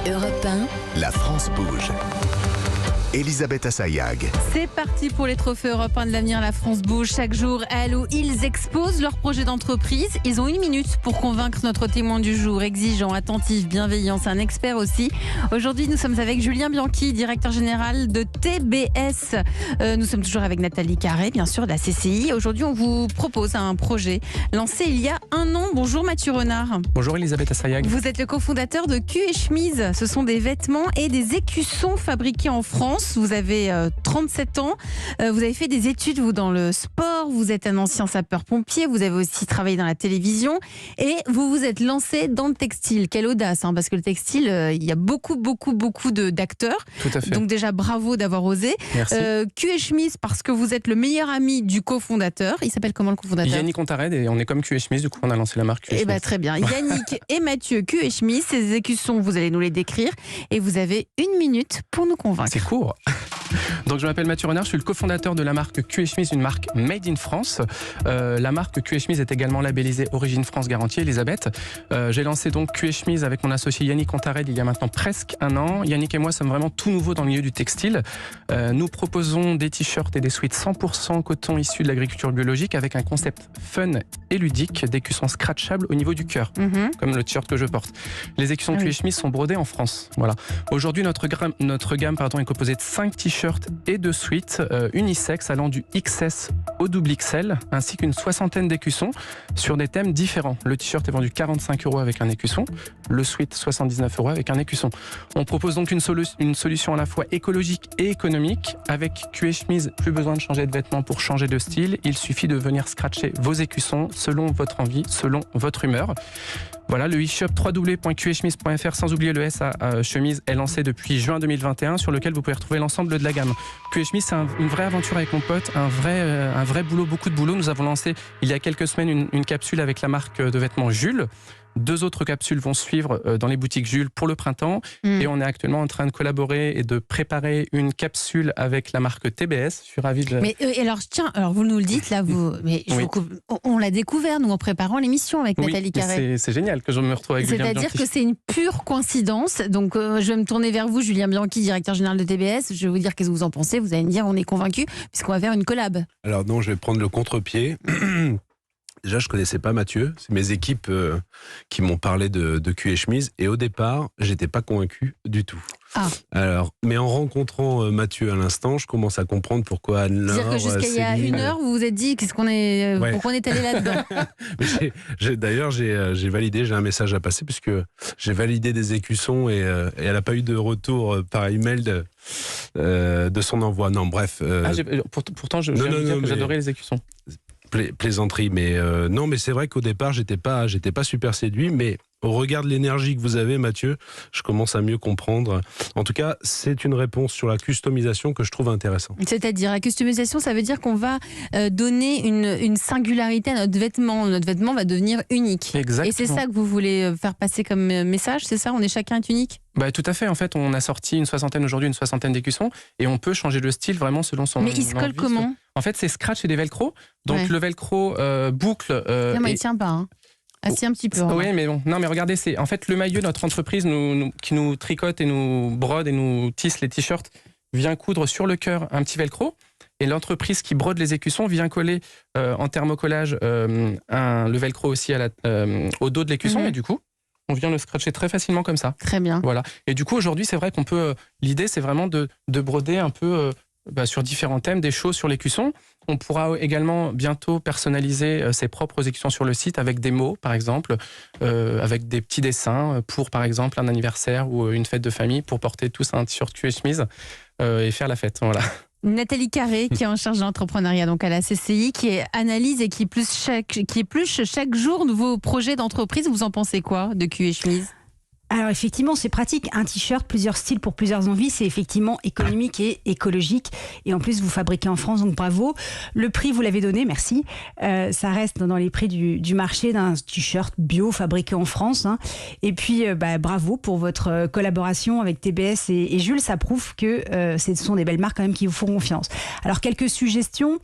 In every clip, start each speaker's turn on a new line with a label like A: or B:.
A: Europe 1,
B: La France bouge. Elisabeth Assayag.
C: C'est parti pour les trophées européens de l'avenir. La France bouge. Chaque jour, elle ou ils exposent leur projet d'entreprise. Ils ont 1 minute pour convaincre notre témoin du jour. Exigeant, attentif, bienveillant, c'est un expert aussi. Aujourd'hui, nous sommes avec Julien Bianchi, directeur général de TBS. Nous sommes toujours avec Nathalie Carré, bien sûr, de la CCI. Aujourd'hui, on vous propose un projet lancé il y a 1 an. Bonjour Mathieu Renard.
D: Bonjour Elisabeth Assayag.
C: Vous êtes le cofondateur de Cul et Chemise. Ce sont des vêtements et des écussons fabriqués en France. Vous avez 37 ans, vous avez fait des études vous dans le sport, vous êtes un ancien sapeur-pompier, vous avez aussi travaillé dans la télévision et vous vous êtes lancé dans le textile. Quelle audace, hein, parce que le textile, il y a beaucoup d'acteurs.
D: Tout à fait.
C: Donc déjà bravo d'avoir osé.
D: Merci.
C: Cul et Chemise parce que vous êtes le meilleur ami du cofondateur. Il s'appelle comment le cofondateur?
D: Yannick Ontared, et on est comme Cul et Chemise, du coup on a lancé la marque Cul et Chemise.
C: Très bien. Yannick et Mathieu, Cul et Chemise, ces écussons, vous allez nous les décrire et vous avez 1 minute pour nous convaincre.
D: C'est court. Donc je m'appelle Mathieu Renard, je suis le cofondateur de la marque Cul et Chemise, une marque made in France. La marque Cul et Chemise est également labellisée Origine France Garantie, Elisabeth. J'ai lancé donc Cul et Chemise avec mon associé Yannick Ontared il y a maintenant presque 1 an. Yannick et moi sommes vraiment tout nouveaux dans le milieu du textile. Nous proposons des t-shirts et des sweats 100% coton issus de l'agriculture biologique avec un concept fun et ludique, d'écussons scratchables au niveau du cœur, comme le t-shirt que je porte. Les écussons Cul et Chemise sont brodés en France. Voilà. Aujourd'hui, notre gamme est composée de 5 t-shirts et de suites unisex allant du XS au XXL, ainsi qu'une 60aine d'écussons sur des thèmes différents. Le t-shirt est vendu 45 € avec un écusson, le sweat 79 € avec un écusson. On propose donc une solution à la fois écologique et économique. Avec Cul et Chemise, plus besoin de changer de vêtements pour changer de style. Il suffit de venir scratcher vos écussons selon votre envie, selon votre humeur. Voilà, le e-shop www.cuechemise.fr, sans oublier le S à chemise, est lancé depuis juin 2021, sur lequel vous pouvez retrouver l'ensemble de la gamme. Cul et Chemise, c'est une vraie aventure avec mon pote, un vrai boulot, beaucoup de boulot. Nous avons lancé il y a quelques semaines une capsule avec la marque de vêtements Jules. 2 autres capsules vont suivre dans les boutiques Jules pour le printemps. Et on est actuellement en train de collaborer et de préparer une capsule avec la marque TBS. Je suis ravi de...
C: Mais alors vous nous le dites là, on l'a découvert nous en préparant l'émission avec Nathalie Carré.
D: C'est génial que je me retrouve avec Julien Bianchi.
C: C'est-à-dire que c'est une pure coïncidence. Donc je vais me tourner vers vous, Julien Bianchi, directeur général de TBS. Je vais vous dire qu'est-ce que vous en pensez. Vous allez me dire on est convaincus puisqu'on va faire une collab.
E: Alors non, je vais prendre le contre-pied. Déjà, je connaissais pas Mathieu. C'est mes équipes qui m'ont parlé de Cul et Chemise. Et au départ, j'étais pas convaincu du tout. Alors, mais en rencontrant Mathieu à l'instant, je commence à comprendre pourquoi Anne-Laure...
C: C'est-à-dire que jusqu'à il y a 1 heure, vous vous êtes dit pourquoi on est allé là-dedans.
E: D'ailleurs, j'ai validé, j'ai un message à passer puisque j'ai validé des écussons et elle n'a pas eu de retour par email de son envoi. Non, bref.
D: Pourtant, je viens de dire que j'adorais les écussons.
E: Plaisanterie, mais non, mais c'est vrai qu'au départ, j'étais pas super séduit, mais au regard de l'énergie que vous avez, Mathieu, je commence à mieux comprendre. En tout cas, c'est une réponse sur la customisation que je trouve intéressante.
C: C'est-à-dire, la customisation, ça veut dire qu'on va donner une singularité à notre vêtement. Notre vêtement va devenir unique.
D: Exactement.
C: Et c'est ça que vous voulez faire passer comme message, c'est ça? On est chacun est unique?
D: Tout à fait. En fait, on a sorti une 60aine d'écussons et on peut changer le style vraiment selon son...
C: Mais il se colle comment?
D: En fait, c'est scratch et des velcro. Donc le velcro boucle...
C: non, il tient pas, hein. Si, un petit peu.
D: Oui, mais bon. Non, mais regardez, c'est en fait le maillot, notre entreprise qui nous tricote et nous brode et nous tisse les t-shirts, vient coudre sur le cœur un petit velcro. Et l'entreprise qui brode les écussons vient coller en thermocollage le velcro aussi au dos de l'écusson. Et du coup, on vient le scratcher très facilement comme ça.
C: Très bien.
D: Voilà. Et du coup, aujourd'hui, c'est vrai qu'on peut... L'idée, c'est vraiment de broder un peu... sur différents thèmes, des choses sur l'écusson. On pourra également bientôt personnaliser ses propres écussons sur le site avec des mots, par exemple, avec des petits dessins pour, par exemple, un anniversaire ou une fête de famille, pour porter tous un t-shirt Cul et Chemise et faire la fête. Voilà.
C: Nathalie Carré, qui est en charge de l'entrepreneuriat donc à la CCI, qui analyse et qui épluche chaque jour vos projets d'entreprise. Vous en pensez quoi de Cul et Chemise?
F: Alors effectivement, c'est pratique. Un t-shirt, plusieurs styles pour plusieurs envies, c'est effectivement économique et écologique. Et en plus, vous fabriquez en France, donc bravo. Le prix, vous l'avez donné, merci. Ça reste dans les prix du marché d'un t-shirt bio fabriqué en France. Hein. Et puis, bravo pour votre collaboration avec TBS et Jules. Ça prouve que ce sont des belles marques quand même qui vous font confiance. Alors, quelques suggestions.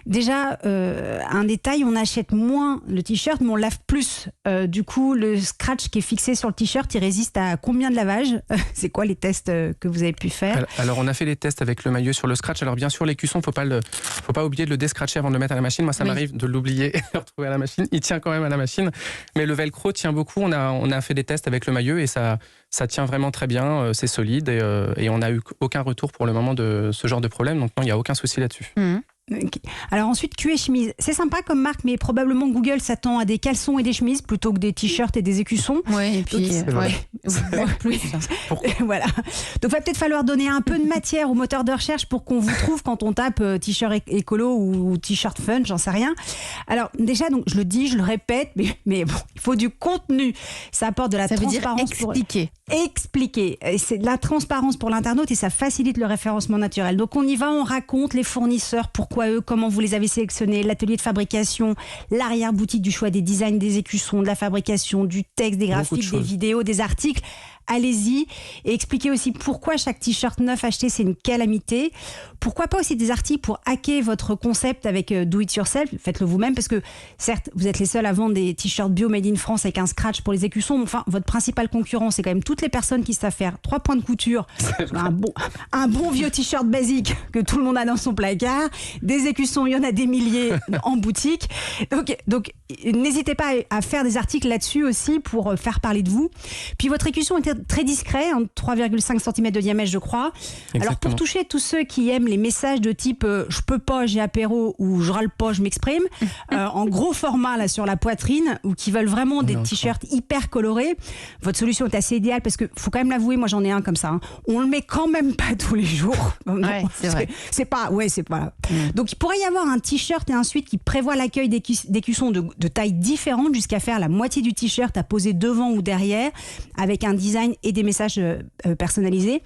F: Déjà, un détail, on achète moins le t-shirt, mais on lave plus. Du coup, le scratch qui est fixé sur le t-shirt, il résiste résiste à combien de lavages? C'est quoi les tests que vous avez pu faire?
D: Alors, on a fait les tests avec le maillot sur le scratch. Alors, bien sûr, l'écusson, faut pas oublier de le descratcher avant de le mettre à la machine. Moi, ça m'arrive de l'oublier et de le retrouver à la machine. Il tient quand même à la machine. Mais le velcro tient beaucoup. On a fait des tests avec le maillot et ça tient vraiment très bien. C'est solide et on n'a eu aucun retour pour le moment de ce genre de problème. Donc, non, il n'y a aucun souci là-dessus.
F: Okay. Alors ensuite, Q & Chemise, c'est sympa comme marque, mais probablement Google s'attend à des caleçons et des chemises plutôt que des t-shirts et des écussons.
C: Ouais, et puis plus.
F: Voilà. Donc il va peut-être falloir donner un peu de matière au moteur de recherche pour qu'on vous trouve quand on tape t-shirt écolo ou t-shirt fun, j'en sais rien. Alors déjà, donc je le dis, je le répète, mais bon, il faut du contenu. Ça apporte de la transparence.
C: Ça veut dire
F: expliquer. Et c'est de la transparence pour l'internaute et ça facilite le référencement naturel. Donc on y va, on raconte les fournisseurs, pourquoi eux, comment vous les avez sélectionnés, l'atelier de fabrication, l'arrière-boutique du choix des designs, des écussons, de la fabrication, du texte, des graphiques, des vidéos, des articles. Allez-y et expliquez aussi pourquoi chaque t-shirt neuf acheté c'est une calamité. Pourquoi pas aussi des articles pour hacker votre concept avec do it yourself, faites-le vous-même parce que certes vous êtes les seuls à vendre des t-shirts bio made in France avec un scratch pour les écussons, mais enfin votre principal concurrent c'est quand même toutes les personnes qui savent faire 3 points de couture, un bon vieux t-shirt basique que tout le monde a dans son placard, des écussons il y en a des milliers en boutique, donc n'hésitez pas à faire des articles là-dessus aussi pour faire parler de vous. Puis votre écusson est très discret, 3,5 cm de diamètre je crois.
D: Exactement.
F: Alors pour toucher tous ceux qui aiment les messages de type je peux pas, j'ai apéro ou je râle pas, je m'exprime, en gros format là sur la poitrine ou qui veulent vraiment des t-shirts hyper colorés, votre solution est assez idéale parce que faut quand même l'avouer, moi j'en ai un comme ça, on le met quand même pas tous les jours.
C: Ouais, c'est vrai.
F: C'est pas. Donc il pourrait y avoir un t-shirt et un sweat qui prévoit l'accueil d'écussons de tailles différentes jusqu'à faire la moitié du t-shirt à poser devant ou derrière avec un design et des messages personnalisés.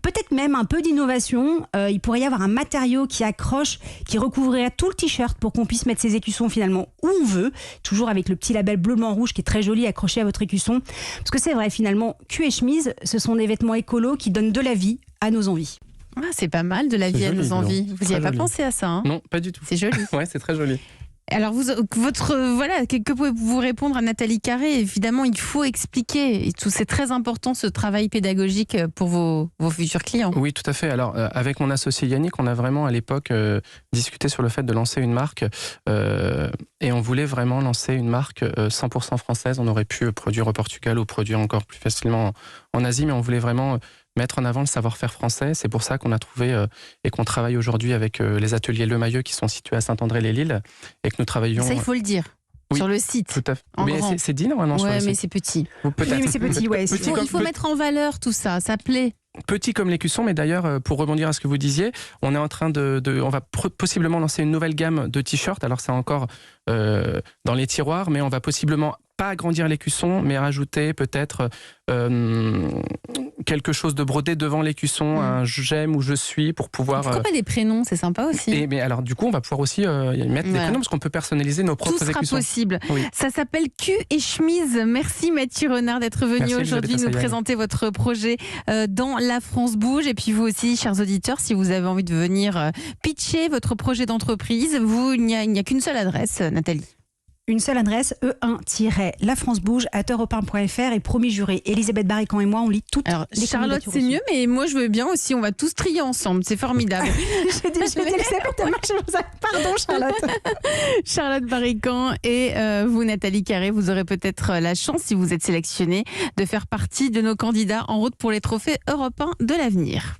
F: Peut-être même un peu d'innovation. Il pourrait y avoir un matériau qui accroche, qui recouvrirait tout le t-shirt pour qu'on puisse mettre ses écussons finalement où on veut, toujours avec le petit label bleu blanc rouge qui est très joli accroché à votre écusson. Parce que c'est vrai finalement, Q & Chemise, ce sont des vêtements écolos qui donnent de la vie à nos envies.
C: Ah, c'est pas mal de la vie à nos envies. Vous n'y avez pas pensé à ça, hein?
D: Non, pas du tout.
C: C'est joli.
D: Ouais, c'est très joli.
C: Alors, que pouvez-vous répondre à Nathalie Carré? Évidemment, il faut expliquer. Et c'est très important ce travail pédagogique pour vos futurs clients.
D: Oui, tout à fait. Alors, avec mon associé Yannick, on a vraiment à l'époque discuté sur le fait de lancer une marque. Et on voulait vraiment lancer une marque 100% française. On aurait pu produire au Portugal ou produire encore plus facilement en Asie, mais on voulait vraiment mettre en avant le savoir-faire français. C'est pour ça qu'on a trouvé et qu'on travaille aujourd'hui avec les ateliers Le Maillot qui sont situés à Saint-André-les-Lilles et que nous travaillons...
C: Ça, il faut le dire. Oui, sur le site.
D: Tout à fait.
C: Mais
D: c'est dit normalement sur le site.
C: Mais c'est petit.
F: Oui, mais c'est petit, ouais.
C: Il faut mettre en valeur tout ça, ça plaît.
D: Petit comme l'écusson, mais d'ailleurs, pour rebondir à ce que vous disiez, on est en train on va possiblement lancer une nouvelle gamme de t-shirts. Alors c'est encore dans les tiroirs, mais on va possiblement pas agrandir l'écusson, mais rajouter peut-être quelque chose de brodé devant l'écusson, un j'aime ou je suis pour pouvoir...
C: Pourquoi pas des prénoms, c'est sympa aussi.
D: Mais alors du coup, on va pouvoir aussi mettre des prénoms parce qu'on peut personnaliser nos propres écussons.
C: Tout sera possible.
D: Oui.
C: Ça s'appelle Q & Chemise. Merci Mathieu Renard d'être venu aujourd'hui nous présenter votre projet dans La France Bouge. Et puis vous aussi, chers auditeurs, si vous avez envie de venir pitcher votre projet d'entreprise, il n'y a qu'une seule adresse, Nathalie.
F: Une seule adresse, e1-lafrancebouge@europe1.fr et promis juré, Elisabeth Barrican et moi, on lit toutes les
C: Charlotte, c'est mieux, mais moi je veux bien aussi, on va tous trier ensemble, c'est formidable.
F: je dis Elisabeth, pardon Charlotte.
C: Charlotte Barrican et vous Nathalie Carré, vous aurez peut-être la chance, si vous êtes sélectionnée, de faire partie de nos candidats en route pour les trophées européens de l'avenir.